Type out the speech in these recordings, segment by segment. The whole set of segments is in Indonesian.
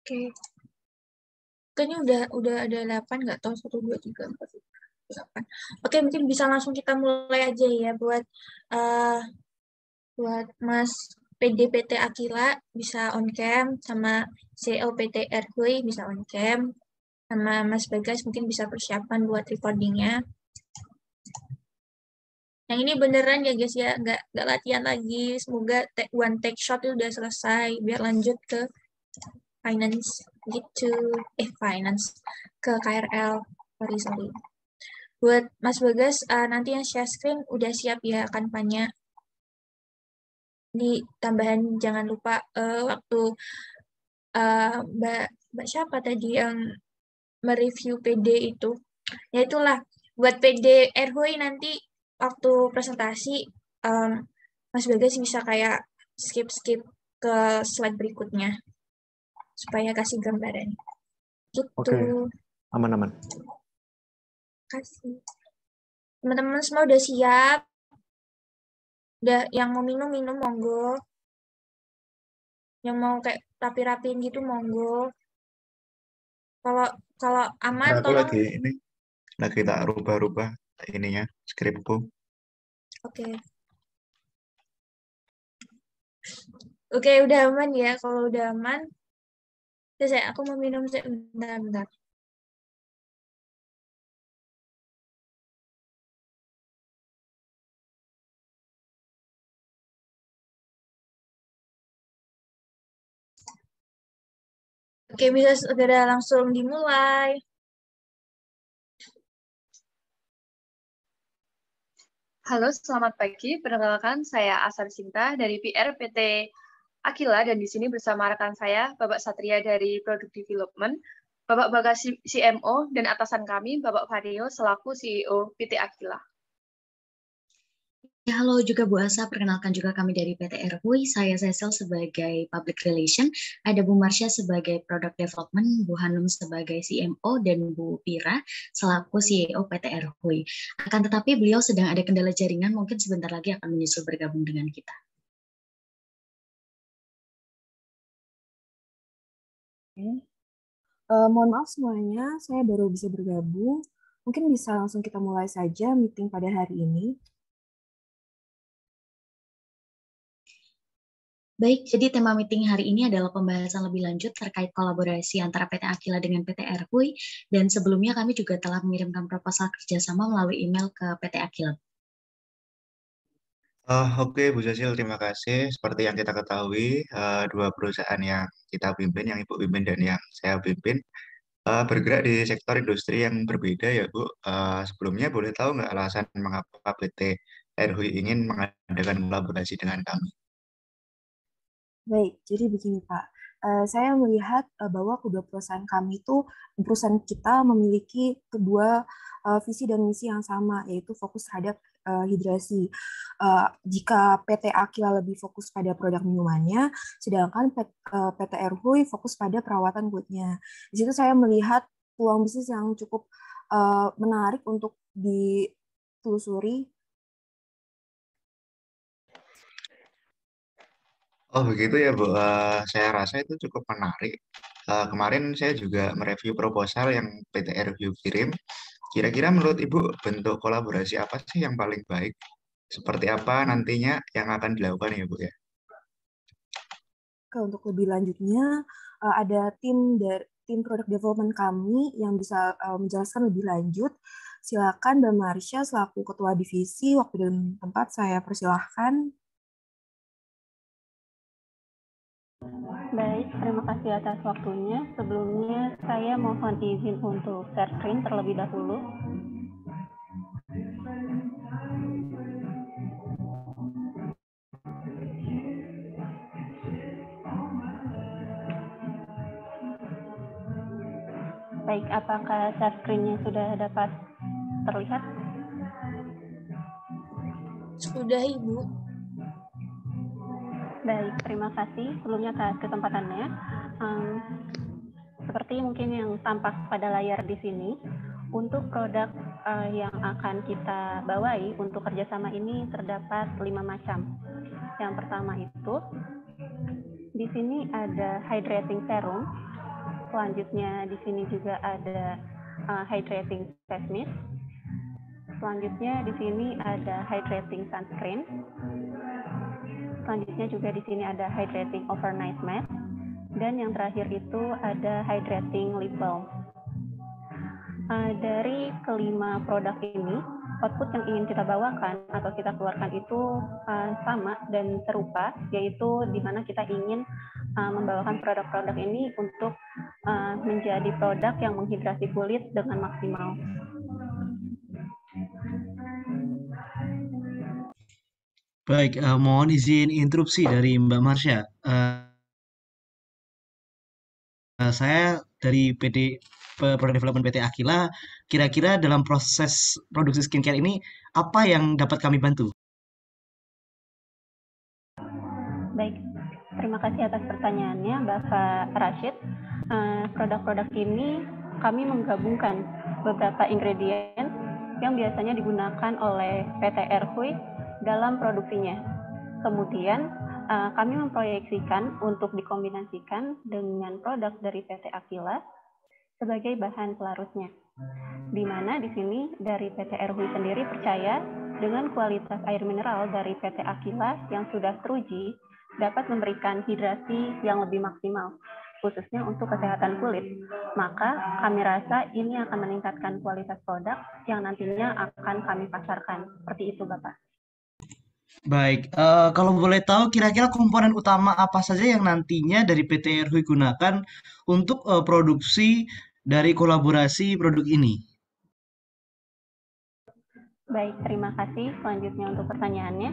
Oke. Kayaknya udah ada 8, nggak tahu 1, 2, 3, 4, 8. Oke, mungkin bisa langsung kita mulai aja ya buat Mas PDPT Akila bisa on cam, sama CEO PT Erhui bisa on cam, sama Mas Bagas mungkin bisa persiapan buat recordingnya. Yang ini beneran ya guys ya, nggak latihan lagi. Semoga one take shot itu udah selesai biar lanjut ke finance gitu. Finance ke KRL. Sorry. Buat Mas Bagas, nanti yang share screen udah siap ya kanvanya. Ini tambahan jangan lupa waktu Mbak siapa tadi yang mereview PD itu. Ya itulah, buat PD RHOI nanti waktu presentasi Mas Bagas bisa kayak skip ke slide berikutnya supaya kasih gambaran. Gitu. Oke, aman. Kasih. Teman-teman semua udah siap? Udah yang mau minum monggo. Yang mau kayak rapi-rapiin gitu monggo. Kalau aman Aku tolong. lagi tak rubah-rubah ininya skripku. Oke. Oke, udah aman ya. Kalau udah aman, aku mau minum bentar. Oke, bisa segera langsung dimulai. Halo, selamat pagi. Perkenalkan, saya Asar Sinta dari PR PT Akila, dan di sini bersama rekan saya, Bapak Satria dari Product Development, Bapak Bagas CMO, dan atasan kami, Bapak Vario, selaku CEO PT Akila. Ya, halo juga Bu Asa, perkenalkan juga kami dari PT Erhui, saya Cecil sebagai Public Relation, ada Bu Marsha sebagai Product Development, Bu Hanum sebagai CMO, dan Bu Pira selaku CEO PT Erhui. Akan tetapi beliau sedang ada kendala jaringan, mungkin sebentar lagi akan menyusul bergabung dengan kita. Mohon maaf semuanya, saya baru bisa bergabung. Mungkin bisa langsung kita mulai saja meeting pada hari ini. Baik, jadi tema meeting hari ini adalah pembahasan lebih lanjut terkait kolaborasi antara PT Akila dengan PT Erhui, dan sebelumnya kami juga telah mengirimkan proposal kerjasama melalui email ke PT Akila. Oke, Bu Cecil, terima kasih. Seperti yang kita ketahui, dua perusahaan yang kita pimpin, yang Ibu pimpin dan yang saya pimpin, bergerak di sektor industri yang berbeda ya, Bu. Sebelumnya boleh tahu nggak alasan mengapa PT Erhui ingin mengadakan kolaborasi dengan kami? Baik, jadi begini Pak. Saya melihat bahwa kedua perusahaan kami itu, perusahaan kita memiliki kedua visi dan misi yang sama, yaitu fokus terhadap hidrasi. Jika PT Akila lebih fokus pada produk minumannya, sedangkan PT Erhui fokus pada perawatan kulitnya. Di situ saya melihat peluang bisnis yang cukup menarik untuk ditelusuri. Oh begitu ya Bu, saya rasa itu cukup menarik. Kemarin saya juga mereview proposal yang PT Review kirim. Kira-kira menurut Ibu bentuk kolaborasi apa sih yang paling baik? Seperti apa nantinya yang akan dilakukan ya Bu ya? Untuk lebih lanjutnya, ada tim product development kami yang bisa menjelaskan lebih lanjut. Silakan Mbak Marsha selaku Ketua Divisi, waktu dan tempat saya persilahkan. Baik, terima kasih atas waktunya. Sebelumnya saya mohon izin untuk share screen terlebih dahulu. Baik, apakah share screen-nya sudah dapat terlihat? Sudah, Ibu. Baik, terima kasih sebelumnya atas kesempatannya. Seperti mungkin yang tampak pada layar di sini, untuk produk yang akan kita bawai untuk kerjasama ini terdapat 5 macam. Yang pertama itu, di sini ada hydrating serum Selanjutnya di sini juga ada hydrating face mist. Selanjutnya di sini ada hydrating sunscreen. Selanjutnya juga di sini ada hydrating overnight mask. Dan yang terakhir itu ada hydrating lip balm. Dari kelima produk ini, output yang ingin kita bawakan atau kita keluarkan itu sama dan serupa, yaitu di mana kita ingin membawakan produk-produk ini untuk menjadi produk yang menghidrasi kulit dengan maksimal. Baik, mohon izin interupsi dari Mbak Marsha. Saya dari PD Product Development PT Aquila, kira-kira dalam proses produksi skincare ini, apa yang dapat kami bantu? Baik, terima kasih atas pertanyaannya Bapak Rashid. Produk-produk ini kami menggabungkan beberapa ingredient yang biasanya digunakan oleh PT Erhui dalam produksinya. Kemudian kami memproyeksikan untuk dikombinasikan dengan produk dari PT Aquila sebagai bahan pelarutnya. Di mana di sini dari PT Erhui sendiri percaya dengan kualitas air mineral dari PT Aquila yang sudah teruji dapat memberikan hidrasi yang lebih maksimal, khususnya untuk kesehatan kulit. Maka kami rasa ini akan meningkatkan kualitas produk yang nantinya akan kami pasarkan. Seperti itu, Bapak. Baik, kalau boleh tahu kira-kira komponen utama apa saja yang nantinya dari PT Erhui gunakan untuk produksi dari kolaborasi produk ini? Baik, terima kasih. Selanjutnya untuk pertanyaannya.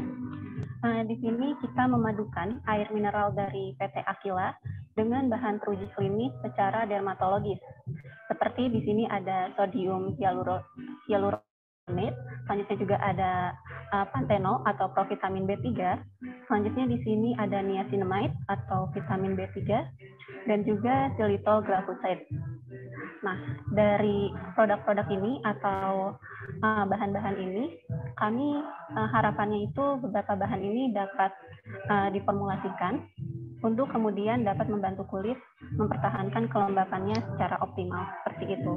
Di sini kita memadukan air mineral dari PT Aquila dengan bahan teruji klinis secara dermatologis. Seperti di sini ada sodium hyaluronate, selanjutnya juga ada panthenol atau provitamin B3. Selanjutnya di sini ada niacinamide atau vitamin B3 dan juga xylitol glycoside. Nah, dari produk-produk ini atau bahan-bahan ini, kami harapannya itu beberapa bahan ini dapat diformulasikan untuk kemudian dapat membantu kulit mempertahankan kelembapannya secara optimal. Seperti itu.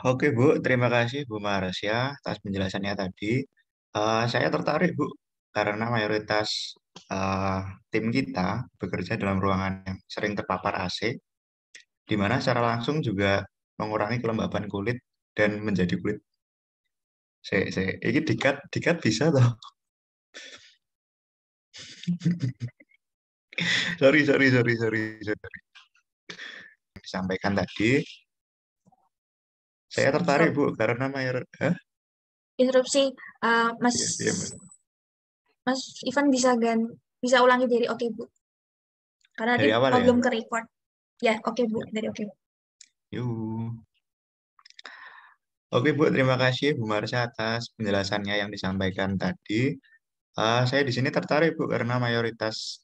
Oke Bu, terima kasih Bu Marsha atas penjelasannya tadi. Saya tertarik Bu, karena mayoritas tim kita bekerja dalam ruangan yang sering terpapar AC, di mana secara langsung juga mengurangi kelembapan kulit dan menjadi kulit. Ini dikat bisa toh? sorry. Disampaikan tadi, saya tertarik Bu, karena Interupsi, Mas Iya, Mas. Mas Ivan bisa ulangi dari oke Bu, karena Dari dia awal ya? belum ke record. Ya, oke Bu, dari oke Bu. Yuk. Oke Bu, terima kasih Bu Marsha atas penjelasannya yang disampaikan tadi. Saya di sini tertarik Bu, karena mayoritas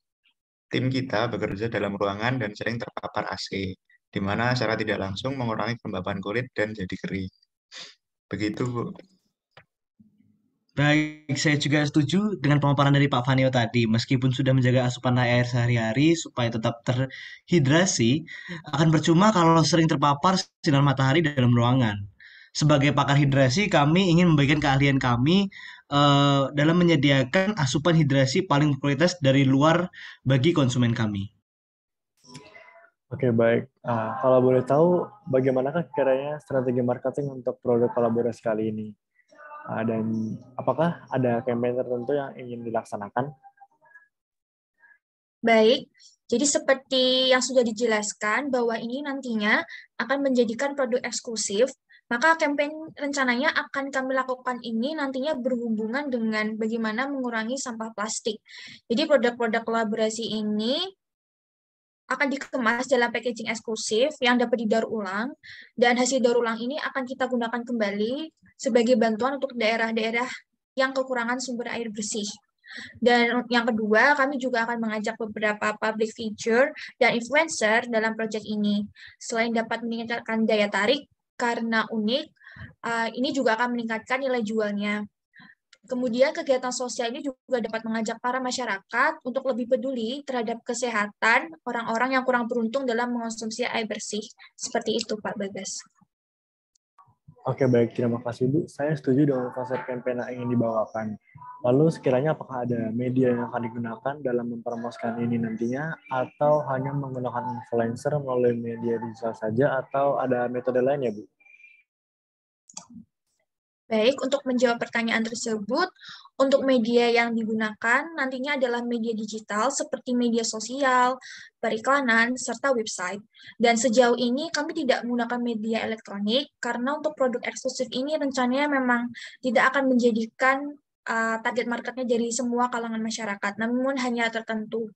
tim kita bekerja dalam ruangan dan sering terpapar AC, di mana secara tidak langsung mengurangi kelembapan kulit dan jadi kering. Begitu Bu. Baik, saya juga setuju dengan pemaparan dari Pak Vanio tadi. Meskipun sudah menjaga asupan air sehari-hari supaya tetap terhidrasi, akan percuma kalau sering terpapar sinar matahari dalam ruangan. Sebagai pakar hidrasi, kami ingin membagikan keahlian kami dalam menyediakan asupan hidrasi paling berkualitas dari luar bagi konsumen kami. Oke, baik. Kalau boleh tahu, bagaimanakah kiranya strategi marketing untuk produk kolaborasi kali ini? Dan apakah ada campaign tertentu yang ingin dilaksanakan? Baik, jadi seperti yang sudah dijelaskan bahwa ini nantinya akan menjadikan produk eksklusif, maka campaign rencananya akan kami lakukan ini nantinya berhubungan dengan bagaimana mengurangi sampah plastik. Jadi produk-produk kolaborasi ini akan dikemas dalam packaging eksklusif yang dapat didaur ulang, dan hasil daur ulang ini akan kita gunakan kembali sebagai bantuan untuk daerah-daerah yang kekurangan sumber air bersih. Dan yang kedua, kami juga akan mengajak beberapa public figure dan influencer dalam proyek ini. Selain dapat meningkatkan daya tarik karena unik, ini juga akan meningkatkan nilai jualnya. Kemudian kegiatan sosial ini juga dapat mengajak para masyarakat untuk lebih peduli terhadap kesehatan orang-orang yang kurang beruntung dalam mengonsumsi air bersih. Seperti itu, Pak Bagas. Oke, baik. Terima kasih, Bu. Saya setuju dengan konsep campaign yang ingin dibawakan. Lalu sekiranya apakah ada media yang akan digunakan dalam mempromosikan ini nantinya, atau hanya menggunakan influencer melalui media digital saja, atau ada metode lain ya, Bu? Baik, untuk menjawab pertanyaan tersebut, untuk media yang digunakan nantinya adalah media digital seperti media sosial, periklanan, serta website. Dan sejauh ini kami tidak menggunakan media elektronik karena untuk produk eksklusif ini rencananya memang tidak akan menjadikan target marketnya dari semua kalangan masyarakat, namun hanya tertentu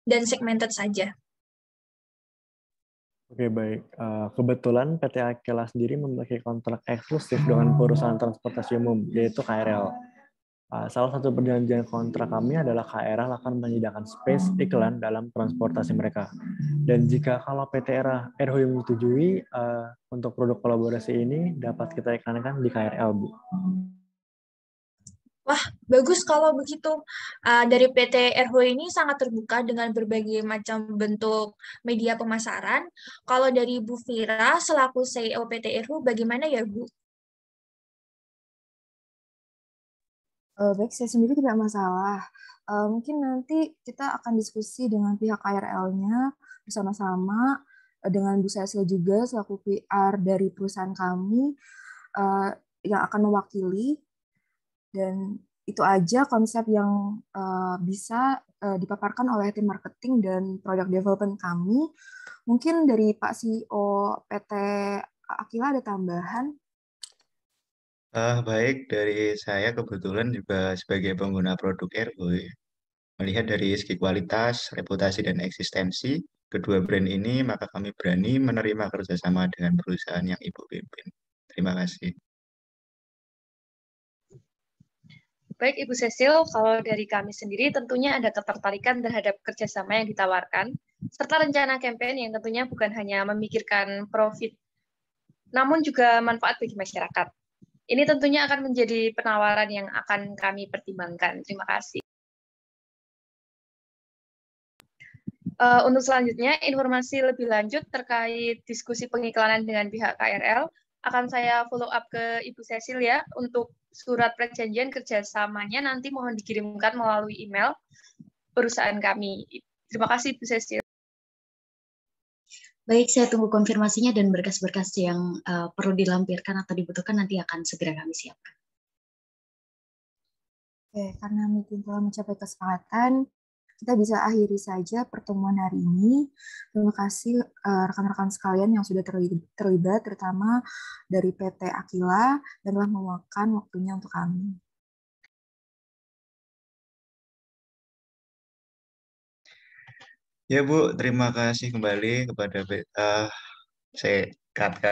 dan segmented saja. Oke, baik. Kebetulan PT Akila sendiri memiliki kontrak eksklusif dengan perusahaan transportasi umum, yaitu KRL. Salah satu perjanjian kontrak kami adalah KRL akan menyediakan space iklan dalam transportasi mereka. Dan jika kalau PT RHI menyetujui untuk produk kolaborasi ini dapat kita iklankan di KRL, Bu. Wah, bagus kalau begitu. Dari PT RHO ini sangat terbuka dengan berbagai macam bentuk media pemasaran. Kalau dari Bu Fira, selaku CEO PT RHO, bagaimana ya, Bu? Baik, saya sendiri tidak masalah. Mungkin nanti kita akan diskusi dengan pihak KRL-nya bersama-sama dengan Bu Cecil juga selaku PR dari perusahaan kami yang akan mewakili. Dan itu aja konsep yang bisa dipaparkan oleh tim marketing dan product development kami. Mungkin dari Pak CEO PT Akila ada tambahan? Baik, dari saya kebetulan juga sebagai pengguna produk RW, melihat dari segi kualitas, reputasi, dan eksistensi kedua brand ini, maka kami berani menerima kerjasama dengan perusahaan yang Ibu pimpin. Terima kasih. Baik, Ibu Cecil, kalau dari kami sendiri tentunya ada ketertarikan terhadap kerjasama yang ditawarkan, serta rencana campaign yang tentunya bukan hanya memikirkan profit, namun juga manfaat bagi masyarakat. Ini tentunya akan menjadi penawaran yang akan kami pertimbangkan. Terima kasih. Untuk selanjutnya, informasi lebih lanjut terkait diskusi pengiklanan dengan pihak KRL akan saya follow up ke Ibu Cecil ya. Untuk surat perjanjian kerjasamanya nanti mohon dikirimkan melalui email perusahaan kami. Terima kasih Ibu Cecil. Baik, saya tunggu konfirmasinya dan berkas-berkas yang perlu dilampirkan atau dibutuhkan nanti akan segera kami siapkan. Oke, karena meeting telah mencapai kesepakatan, kita bisa akhiri saja pertemuan hari ini. Terima kasih rekan-rekan sekalian yang sudah terlibat, terutama dari PT Akila, dan telah meluangkan waktunya untuk kami. Ya Bu, terima kasih kembali kepada saya cut.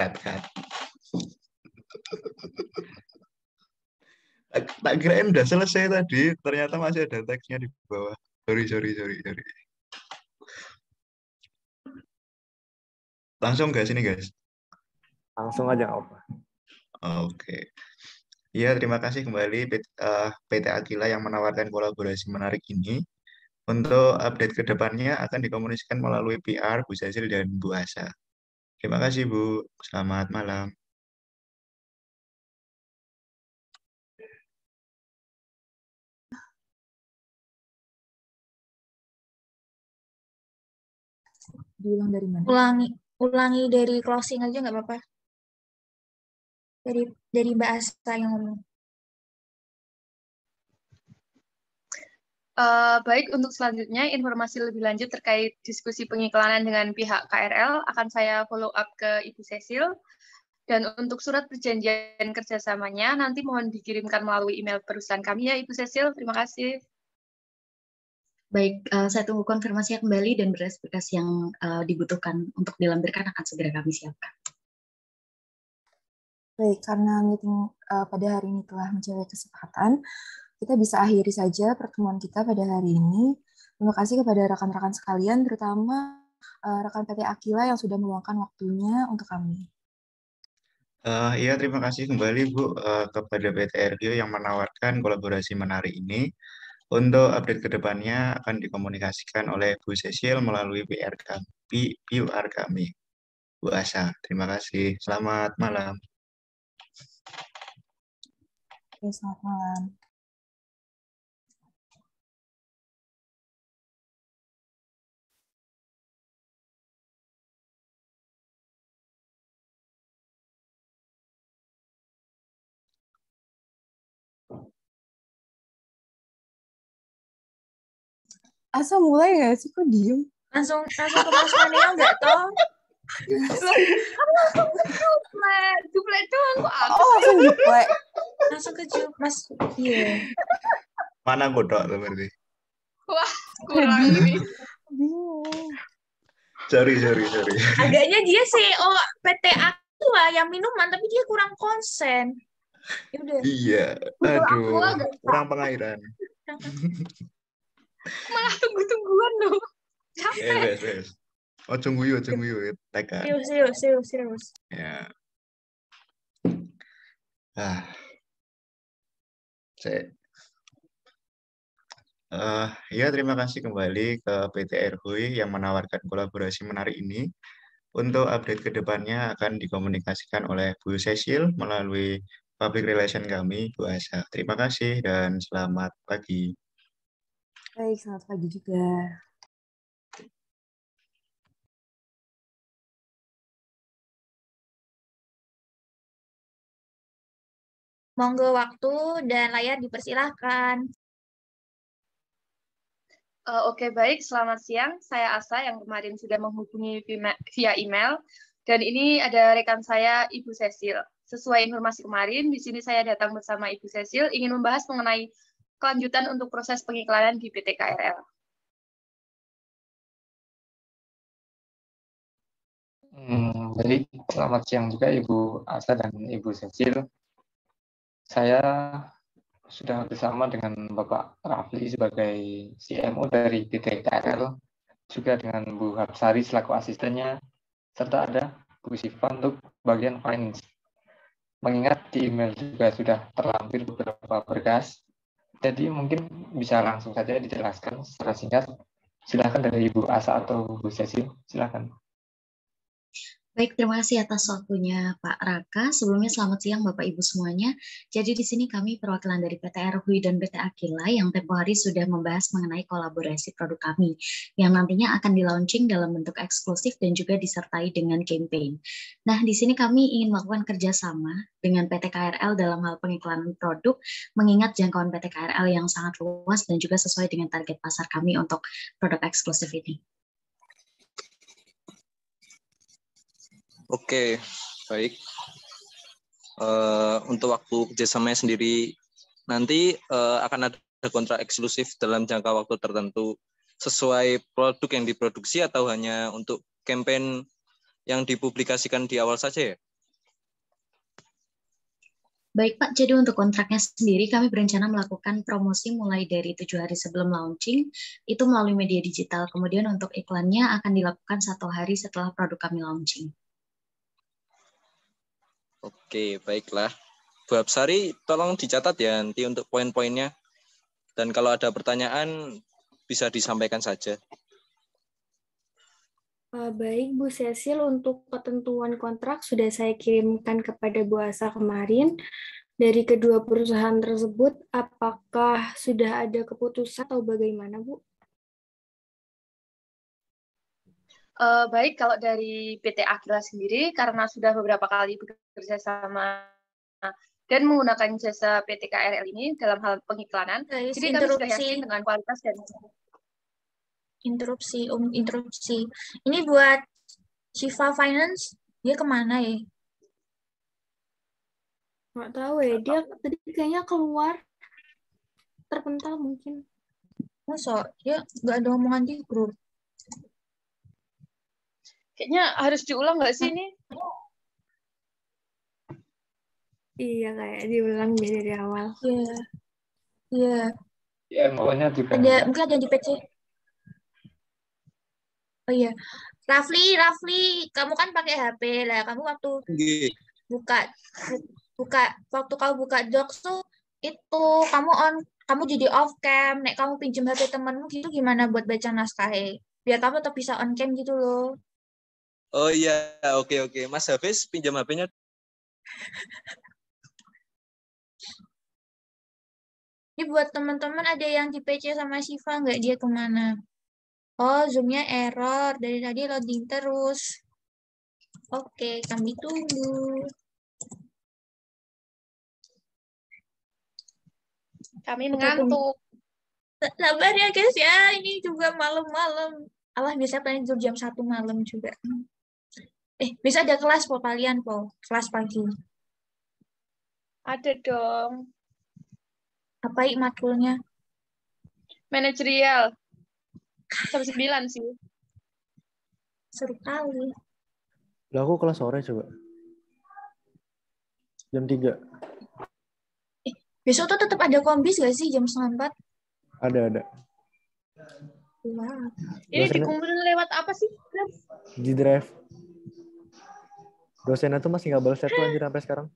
Tak kirain udah selesai tadi, ternyata masih ada teksnya di bawah. Sorry. Langsung guys ini guys. Langsung aja, nggak apa. Oke. Ya, terima kasih kembali PT Akila yang menawarkan kolaborasi menarik ini. Untuk update ke depannya akan dikomunikasikan melalui PR Bu Cecil dan Bu Asa. Terima kasih Bu. Selamat malam. Diulang dari mana? Ulangi dari closing aja nggak apa-apa. Dari Mbak Asa yang ngomong. Baik, untuk selanjutnya informasi lebih lanjut terkait diskusi pengiklanan dengan pihak KRL akan saya follow up ke Ibu Cecil. Dan untuk surat perjanjian kerjasamanya nanti mohon dikirimkan melalui email perusahaan kami ya Ibu Cecil. Terima kasih. Baik, saya tunggu konfirmasi kembali dan berkas-berkas yang dibutuhkan untuk dilampirkan akan segera kami siapkan. Baik, karena meeting pada hari ini telah mencapai kesepakatan, kita bisa akhiri saja pertemuan kita pada hari ini. Terima kasih kepada rekan-rekan sekalian, terutama rekan PT Akila yang sudah meluangkan waktunya untuk kami. Iya, terima kasih kembali Bu kepada PT RGO yang menawarkan kolaborasi menarik ini. Untuk update ke depannya akan dikomunikasikan oleh Bu Cecil melalui PR kami, Bu Asa. Terima kasih. Selamat malam. Oke, selamat malam. Asa mulai nggak sih? Kok diem? Langsung ke Mas Maneo nggak toh? Kan langsung ke juplet doang kok apa? Oh, langsung juplek. Langsung ke Mas. Iya. Mana kodok tuh berarti? Wah, kurang ini. Bingung. Sorry. Agaknya dia CEO PT Aqua yang minuman, tapi dia kurang konsen. Yaudah. Iya, Betul, aku aduh, agak kurang pengairan. malah tunggu-tungguan loh. Capek. Wes. Ojo guyu, tekan. Serius. Ya. Saya ya, terima kasih kembali ke PT RHUI yang menawarkan kolaborasi menarik ini. Untuk update ke depannya akan dikomunikasikan oleh Bu Cecil melalui public relation kami, Bu Asa. Terima kasih dan selamat pagi. Baik, selamat pagi juga. Monggo waktu dan layar dipersilahkan. Oke, baik. Selamat siang. Saya Asa yang kemarin sudah menghubungi via email. Dan ini ada rekan saya, Ibu Cecil. Sesuai informasi kemarin, di sini saya datang bersama Ibu Cecil ingin membahas mengenai kelanjutan untuk proses pengiklanan di PT KRL. Baik, selamat siang juga Ibu Asa dan Ibu Cecil. Saya sudah bersama dengan Bapak Rafli sebagai CMO dari PT KRL, juga dengan Bu Hapsari selaku asistennya, serta ada Bu Siva untuk bagian finance. Mengingat di email juga sudah terlampir beberapa berkas, jadi mungkin bisa langsung saja dijelaskan secara singkat. Silakan dari Ibu Asa atau Bu Cecil, silakan. Baik, terima kasih atas waktunya Pak Raka. Sebelumnya selamat siang Bapak Ibu semuanya. Jadi di sini kami perwakilan dari PT RHUI dan PT Aquila yang tempo hari sudah membahas mengenai kolaborasi produk kami yang nantinya akan di-launching dalam bentuk eksklusif dan juga disertai dengan campaign. Nah, di sini kami ingin melakukan kerjasama dengan PT KRL dalam hal pengiklanan produk, mengingat jangkauan PT KRL yang sangat luas dan juga sesuai dengan target pasar kami untuk produk eksklusif ini. Oke, baik. Untuk waktu kerjasamanya sendiri, nanti akan ada kontrak eksklusif dalam jangka waktu tertentu sesuai produk yang diproduksi atau hanya untuk campaign yang dipublikasikan di awal saja ya? Baik Pak, jadi untuk kontraknya sendiri kami berencana melakukan promosi mulai dari 7 hari sebelum launching, itu melalui media digital. Kemudian untuk iklannya akan dilakukan 1 hari setelah produk kami launching. Oke, baiklah. Bu Hapsari, tolong dicatat ya nanti untuk poin-poinnya. Dan kalau ada pertanyaan, bisa disampaikan saja. Baik, Bu Cecil, untuk ketentuan kontrak sudah saya kirimkan kepada Bu Asa kemarin. Dari kedua perusahaan tersebut, apakah sudah ada keputusan atau bagaimana, Bu? Baik, kalau dari PT Aquila sendiri, karena sudah beberapa kali bekerja sama dan menggunakan jasa PT KRL ini dalam hal pengiklanan, Guys, jadi kami sudah yakin dengan kualitas dan interupsi. Ini buat Shiva Finance, dia kemana ya? Nggak tahu ya, dia tadi kayaknya keluar, terpental mungkin. Masa? Dia nggak ada omongan di grup. Kayaknya harus diulang nggak sih ini? Iya, kayak diulang dari awal. Iya. Ya, maunya juga. Mungkin ada di PC. Oh iya. Rafli, kamu kan pakai HP lah. Kamu waktu waktu kamu buka docs tuh itu kamu jadi off cam, nek kamu pinjem HP temenmu gitu gimana buat baca naskahnya? Biar kamu tetap bisa on cam gitu loh. Oh iya, oke. Mas Hafiz pinjam HP-nya. Ini buat teman-teman ada yang di PC sama Siva nggak, dia kemana? Oh, Zoom-nya error. Dari tadi loading terus. Oke, kami tunggu. Kami mengantuk. Sabar ya guys ya, ini juga malam-malam. Allah biasa pengen tidur jam 1 malam juga. Bisa ada kelas po kalian po, kelas pagi. Ada dong. Apa matkulnya? Manajerial. Jam 9 sih. Seru kali. Lah aku kelas sore coba. Jam 3. Besok tuh tetap ada kombis gak sih jam 4? Ada. Wow. Ini dikumpulin lewat apa sih? Di drive. Dosennya tuh masih nggak balas chat tuh anjir sampai sekarang.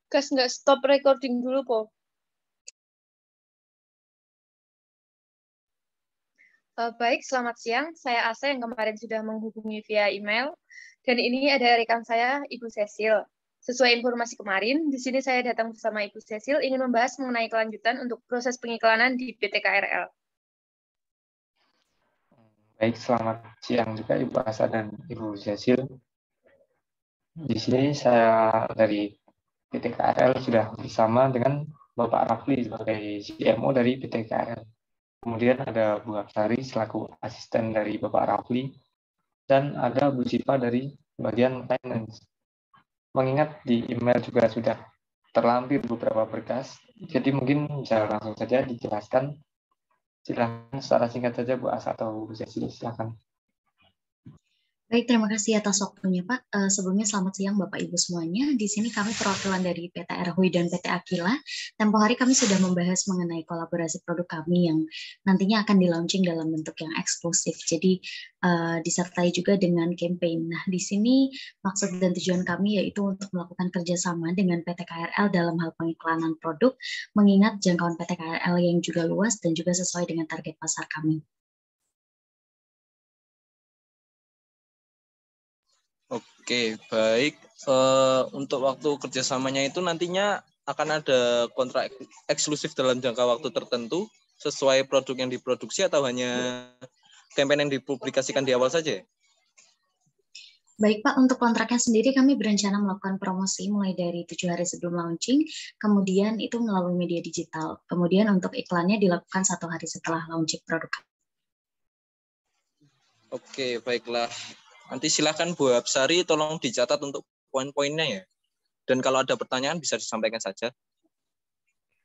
Guys, nggak stop recording dulu, po. Baik, selamat siang. Saya Asa yang kemarin sudah menghubungi via email. Dan ini ada rekan saya, Ibu Cecil. Sesuai informasi kemarin, di sini saya datang bersama Ibu Cecil ingin membahas mengenai kelanjutan untuk proses pengiklanan di PT KRL. Baik, selamat siang juga Ibu Asa dan Ibu Cecil. Di sini saya dari PT KRL sudah bersama dengan Bapak Rafli sebagai CMO dari PT KRL. Kemudian ada Bu Aksari selaku asisten dari Bapak Rafli, dan ada Bu Siva dari bagian finance. Mengingat di email juga sudah terlampir beberapa berkas, jadi mungkin bisa langsung saja dijelaskan. Silakan secara singkat saja Bu Asa atau Bu Cecil, silakan. Baik, terima kasih atas waktunya Pak. Sebelumnya selamat siang Bapak Ibu semuanya. Di sini kami perwakilan dari PT RHUI dan PT Akila. Tempoh hari kami sudah membahas mengenai kolaborasi produk kami yang nantinya akan di-launching dalam bentuk yang eksklusif. Jadi disertai juga dengan campaign. Nah, di sini maksud dan tujuan kami yaitu untuk melakukan kerjasama dengan PT KRL dalam hal pengiklanan produk, mengingat jangkauan PT KRL yang juga luas dan juga sesuai dengan target pasar kami. Oke, baik. Untuk waktu kerjasamanya itu nantinya akan ada kontrak eksklusif dalam jangka waktu tertentu sesuai produk yang diproduksi atau hanya campaign yang dipublikasikan di awal saja? Baik Pak, untuk kontraknya sendiri kami berencana melakukan promosi mulai dari 7 hari sebelum launching, kemudian itu melalui media digital. Kemudian untuk iklannya dilakukan 1 hari setelah launching produk. Oke, baiklah. Nanti silakan Bu Hapsari tolong dicatat untuk poin-poinnya ya. Dan kalau ada pertanyaan bisa disampaikan saja.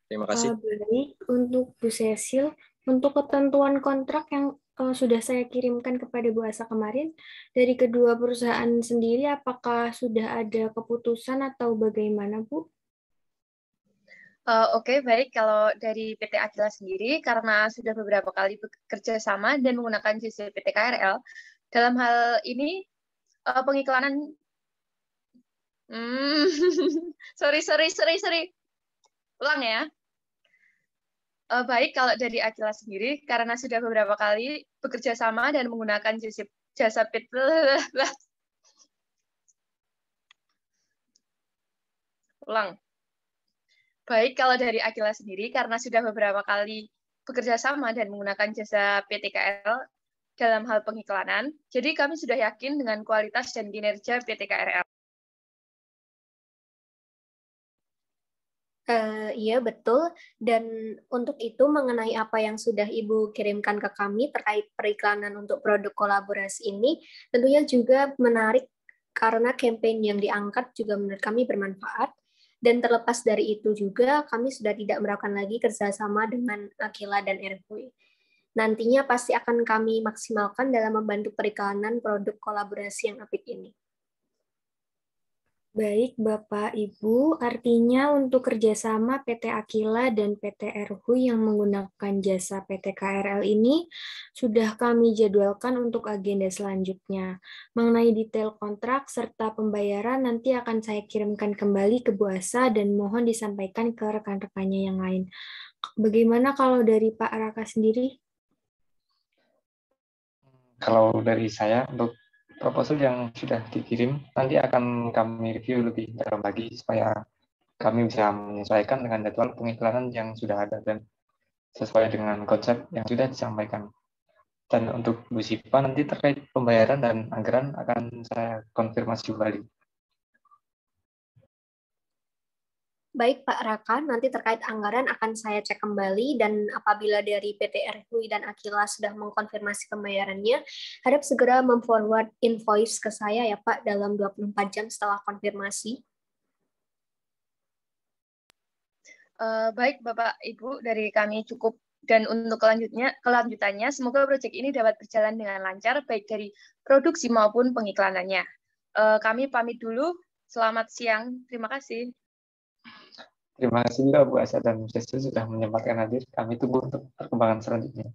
Terima kasih. Baik, untuk Bu Cecil, untuk ketentuan kontrak yang sudah saya kirimkan kepada Bu Asa kemarin, dari kedua perusahaan sendiri, apakah sudah ada keputusan atau bagaimana, Bu? Oke, baik. Kalau dari PT Aquila sendiri, karena sudah beberapa kali bekerja sama dan menggunakan jasa PT KRL, dalam hal ini pengiklanan sorry. Ulang ya. Baik, kalau dari Aquila sendiri, karena sudah beberapa kali bekerja sama dan menggunakan jasa PT ulang. Baik, kalau dari Aquila sendiri, karena sudah beberapa kali bekerja sama dan menggunakan jasa PT KRL dalam hal pengiklanan, jadi kami sudah yakin dengan kualitas dan kinerja PT KRL. Iya, betul. Dan untuk itu, mengenai apa yang sudah Ibu kirimkan ke kami terkait periklanan untuk produk kolaborasi ini, tentunya juga menarik karena campaign yang diangkat juga menurut kami bermanfaat. Dan terlepas dari itu juga, kami sudah tidak melakukan lagi kerjasama dengan Aquila dan Airboy. Nantinya pasti akan kami maksimalkan dalam membantu periklanan produk kolaborasi yang apik ini. Baik, Bapak Ibu, artinya untuk kerjasama PT Aquila dan PT Airboy yang menggunakan jasa PT KRL ini sudah kami jadwalkan untuk agenda selanjutnya. Mengenai detail kontrak serta pembayaran nanti akan saya kirimkan kembali ke Bu Asa dan mohon disampaikan ke rekan-rekannya yang lain. Bagaimana kalau dari Pak Raka sendiri? Kalau dari saya, untuk proposal yang sudah dikirim, nanti akan kami review lebih dalam lagi supaya kami bisa menyesuaikan dengan jadwal pengiklanan yang sudah ada dan sesuai dengan konsep yang sudah disampaikan. Dan untuk Bu Sipa, nanti terkait pembayaran dan anggaran akan saya konfirmasi kembali. Baik Pak Raka, nanti terkait anggaran akan saya cek kembali dan apabila dari PT Airboy dan Aquila sudah mengkonfirmasi pembayarannya, harap segera memforward invoice ke saya ya Pak dalam 24 jam setelah konfirmasi. Baik Bapak Ibu, dari kami cukup. Dan untuk kelanjutannya, semoga proyek ini dapat berjalan dengan lancar, baik dari produksi maupun pengiklanannya. Kami pamit dulu, selamat siang, terima kasih. Terima kasih juga Bu Asa dan Bu Cecil sudah menyempatkan hadir. Kami tunggu untuk perkembangan selanjutnya.